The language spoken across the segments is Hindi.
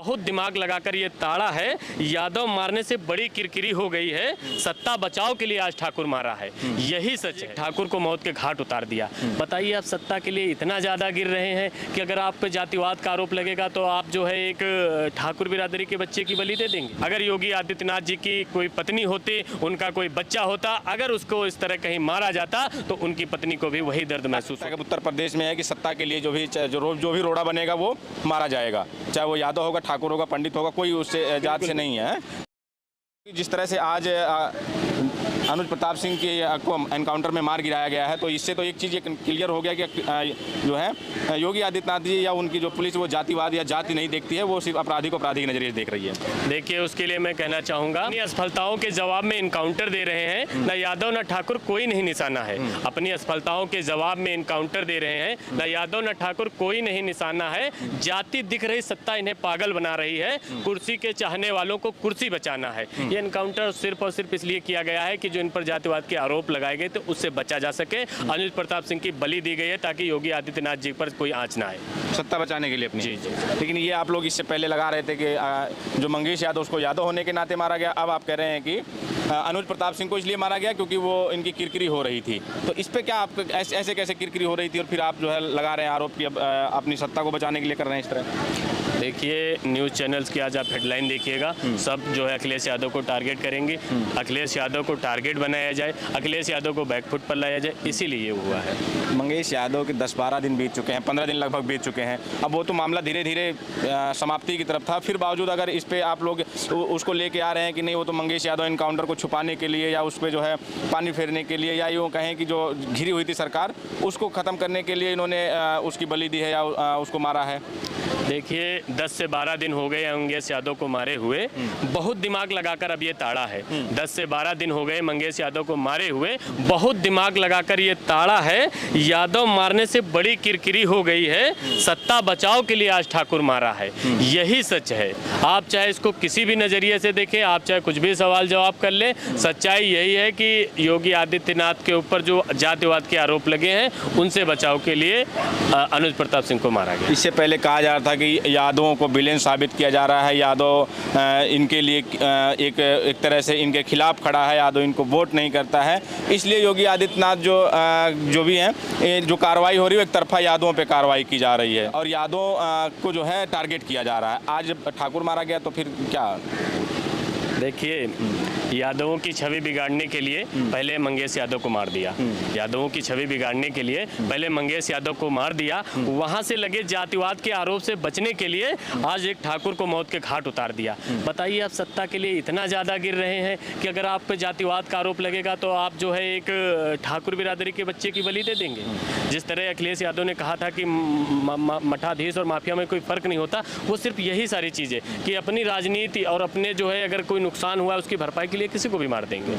बहुत दिमाग लगाकर ये ताड़ा है। यादव मारने से बड़ी किरकिरी हो गई है। सत्ता बचाव के लिए आज ठाकुर मारा है, यही सच है। ठाकुर को मौत के घाट उतार दिया। बताइए, आप सत्ता के लिए इतना ज़्यादा गिर रहे हैं कि अगर आप पे जातिवाद का आरोप लगेगा तो आप जो है एक ठाकुर बिरादरी के बच्चे की बलि दे देंगे। अगर योगी आदित्यनाथ जी की कोई पत्नी होती, उनका कोई बच्चा होता, अगर उसको इस तरह कहीं मारा जाता तो उनकी पत्नी को भी वही दर्द महसूस होगा। उत्तर प्रदेश में है कि सत्ता के लिए जो भी रोड़ा बनेगा वो मारा जाएगा, चाहे वो यादव होगा, ठाकुर होगा, पंडित होगा, कोई उससे जात से नहीं है। जिस तरह से आज अनुज प्रताप सिंह को एनकाउंटर में मार गिराया गया है, तो इससे तो एक चीज़ क्लियर हो गया कि जो है योगी आदित्यनाथ जी या उनकी जो पुलिस वो जातिवाद या जाति नहीं देखती है, वो सिर्फ अपराधी को अपराधी के नजरिए से देख रही है। देखिए, उसके लिए मैं कहना चाहूँगा, अपनी असफलताओं के जवाब में इनकाउंटर दे रहे हैं। न यादव न ठाकुर कोई नहीं निशाना है। अपनी असफलताओं के जवाब में इनकाउंटर दे रहे हैं। न यादव न ठाकुर कोई नहीं निशाना है। जाति दिख रही सत्ता इन्हें पागल बना रही है। कुर्सी के चाहने वालों को कुर्सी बचाना है। ये इनकाउंटर सिर्फ और सिर्फ इसलिए किया गया है कि जो इन पर जातिवाद के आरोप लगाए गए थे उससे बचा जा सके। अनुज प्रताप सिंह की बलि दी गई है ताकि योगी आदित्यनाथ जी पर कोई आंच ना आए, सत्ता बचाने के लिए अपनी। जी जी। लेकिन ये आप लोग इससे पहले लगा रहे थे कि जो मंगेश यादव, उसको यादव होने के नाते मारा गया। अब आप कह रहे हैं कि अनुज प्रताप सिंह को इसलिए मारा गया क्योंकि वो इनकी किरकिरी हो रही थी। तो इस पे क्या आप ऐसे कैसे किरकिरी हो रही थी और फिर आप जो है लगा रहे हैं आरोप कि अपनी सत्ता को बचाने के लिए कर रहे हैं इस तरह? देखिए, न्यूज़ चैनल्स की आज आप हेडलाइन देखिएगा, सब जो है अखिलेश यादव को टारगेट करेंगे। अखिलेश यादव को टारगेट बनाया जाए, अखिलेश यादव को बैकफुट पर लाया जाए, इसीलिए ये हुआ है। मंगेश यादव के 10-12 दिन बीत चुके हैं, 15 दिन लगभग बीत चुके हैं। अब वो तो मामला धीरे धीरे समाप्ति की तरफ था, फिर बावजूद अगर इस पे आप लोग उसको लेके आ रहे हैं कि नहीं, वो तो मंगेश यादव एनकाउंटर को छुपाने के लिए या उस पर जो है पानी फेरने के लिए, या यूँ कहें कि जो घिरी हुई थी सरकार उसको ख़त्म करने के लिए इन्होंने उसकी बलि दी है या उसको मारा है। देखिए, 10 से 12 दिन हो गए मंगेश यादव को मारे हुए। बहुत दिमाग लगाकर अब ये ताड़ा है। 10 से 12 दिन हो गए मंगेश यादव को मारे हुए, बहुत दिमाग लगाकर ये ताड़ा है। यादव मारने से बड़ी किरकिरी हो गई है। सत्ता बचाव के लिए आज ठाकुर मारा है, यही सच है। आप चाहे इसको किसी भी नज़रिए से देखें, आप चाहे कुछ भी सवाल जवाब कर लें, सच्चाई यही है कि योगी आदित्यनाथ के ऊपर जो जातिवाद के आरोप लगे हैं उनसे बचाव के लिए अनुज प्रताप सिंह को मारा गया। इससे पहले कहा जा रहा था कि यादवों को विलेन साबित किया जा रहा है, यादव इनके लिए एक तरह से इनके खिलाफ खड़ा है, यादव इनको वोट नहीं करता है, इसलिए योगी आदित्यनाथ जो भी हैं, जो कार्रवाई हो रही है एक तरफा यादवों पे कार्रवाई की जा रही है और यादव को जो है टारगेट किया जा रहा है। आज ठाकुर मारा गया तो फिर क्या? देखिए, यादवों की छवि बिगाड़ने के लिए पहले मंगेश यादव को मार दिया। यादवों की छवि बिगाड़ने के लिए पहले मंगेश यादव को मार दिया। वहां से लगे जातिवाद के आरोप से बचने के लिए आज एक ठाकुर को मौत के घाट उतार दिया। बताइए, आप सत्ता के लिए इतना ज़्यादा गिर रहे हैं कि अगर आप पे जातिवाद का आरोप लगेगा तो आप जो है एक ठाकुर बिरादरी के बच्चे की बलि दे देंगे। जिस तरह अखिलेश यादव ने कहा था कि मठाधीश और माफिया में कोई फ़र्क नहीं होता, वो सिर्फ यही सारी चीज़ें कि अपनी राजनीति और अपने जो है अगर कोई नुकसान हुआ उसकी भरपाई के लिए किसी को भी मार देंगे।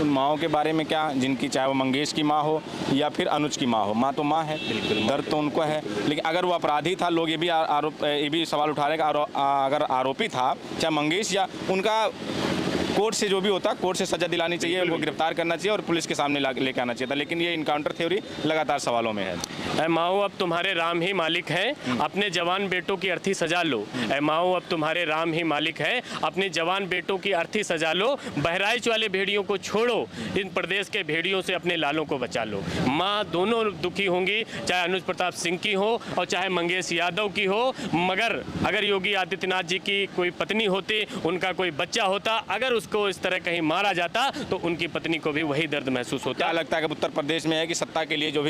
उन माओं के बारे में क्या, जिनकी चाहे वो मंगेश की माँ हो या फिर अनुज की माँ हो, माँ तो माँ है, दर्द तो उनको है। लेकिन अगर वो अपराधी था, लोग ये भी सवाल उठा रहे हैं अगर आरोपी था, चाहे मंगेश या उनका, कोर्ट से जो भी होता, कोर्ट से सजा दिलानी चाहिए, उनको गिरफ्तार करना चाहिए और पुलिस के सामने लेके आना चाहिए था। लेकिन ये इनकाउंटर थ्योरी लगातार सवालों में है। माओ, अब तुम्हारे राम ही मालिक हैं, अपने जवान बेटों की अर्थी सजा लो। माओ, अब तुम्हारे राम ही मालिक हैं, अपने जवान बेटों की अर्थी सजा लो। बहराइच वाले भेड़ियों को छोड़ो, इन प्रदेश के भेड़ियों से अपने लालों को बचा लो। माँ दोनों दुखी होंगी, चाहे अनुज प्रताप सिंह की हो और चाहे मंगेश यादव की हो। मगर अगर योगी आदित्यनाथ जी की कोई पत्नी होती, उनका कोई बच्चा होता, अगर को इस तरह कहीं मारा जाता तो उनकी पत्नी को भी वही दर्द महसूस होता। क्या लगता है कि उत्तर प्रदेश में है कि सत्ता के लिए जो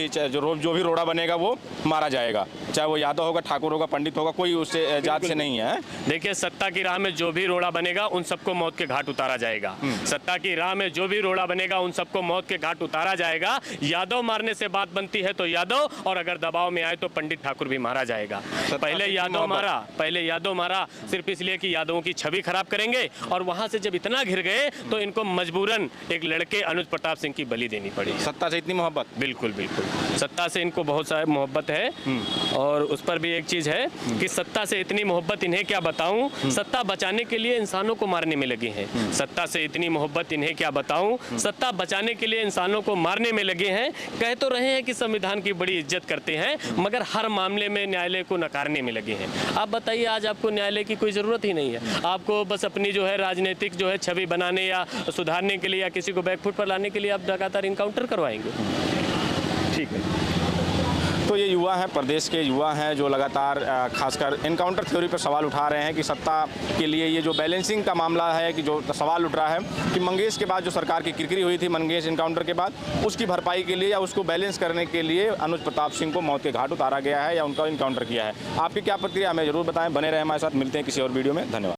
भी रोड़ा बनेगा वो मारा जाएगा, चाहे वो यादव होगा, ठाकुर होगा, पंडित होगा, कोई उससे जात से नहीं है। देखिए, सत्ता की राह में जो भी रोड़ा बनेगा उन सबको मौत के घाट उतारा जाएगा। सत्ता की राह में जो भी रोड़ा बनेगा उन सबको मौत के घाट उतारा जाएगा। यादव मारने से बात बनती है तो यादव, और अगर दबाव में आए तो पंडित ठाकुर भी मारा जाएगा। पहले यादव मारा सिर्फ इसलिए कि यादवों की छवि खराब करेंगे, और वहां से जब इतना घिर गए तो इनको मजबूरन एक लड़के अनुज प्रताप सिंह की बलि देनी पड़ी। सत्ता से इतनी मोहब्बत? बिल्कुल बिल्कुल। सत्ता से इनको बहुत सारी मोहब्बत है। और उस पर भी एक चीज़ है कि सत्ता से इतनी मोहब्बत इन्हें क्या बताऊं, सत्ता बचाने के लिए इंसानों को मारने में लगे हैं। सत्ता से इतनी मोहब्बत इन्हें क्या बताऊं, सत्ता बचाने के लिए इंसानों को मारने में लगे हैं। कह तो रहे हैं कि संविधान की बड़ी इज्जत करते हैं, मगर हर मामले में न्यायालय को नकारने में लगे हैं। आप बताइए, आज आपको न्यायालय की कोई ज़रूरत ही नहीं है। आपको बस अपनी जो है राजनीतिक जो है छवि बनाने या सुधारने के लिए या किसी को बैकफुट पर लाने के लिए आप लगातार इनकाउंटर करवाएंगे। ठीक है। तो ये युवा हैं, प्रदेश के युवा हैं जो लगातार खासकर इनकाउंटर थ्योरी पर सवाल उठा रहे हैं कि सत्ता के लिए ये जो बैलेंसिंग का मामला है, कि जो सवाल उठ रहा है कि मंगेश के बाद जो सरकार की किरकिरी हुई थी, मंगेश इनकाउंटर के बाद, उसकी भरपाई के लिए या उसको बैलेंस करने के लिए अनुज प्रताप सिंह को मौत के घाट उतारा गया है या उनका इनकाउंटर किया है। आपकी क्या प्रतिक्रिया हमें जरूर बताएं। बने रहें हमारे साथ, मिलते हैं किसी और वीडियो में। धन्यवाद।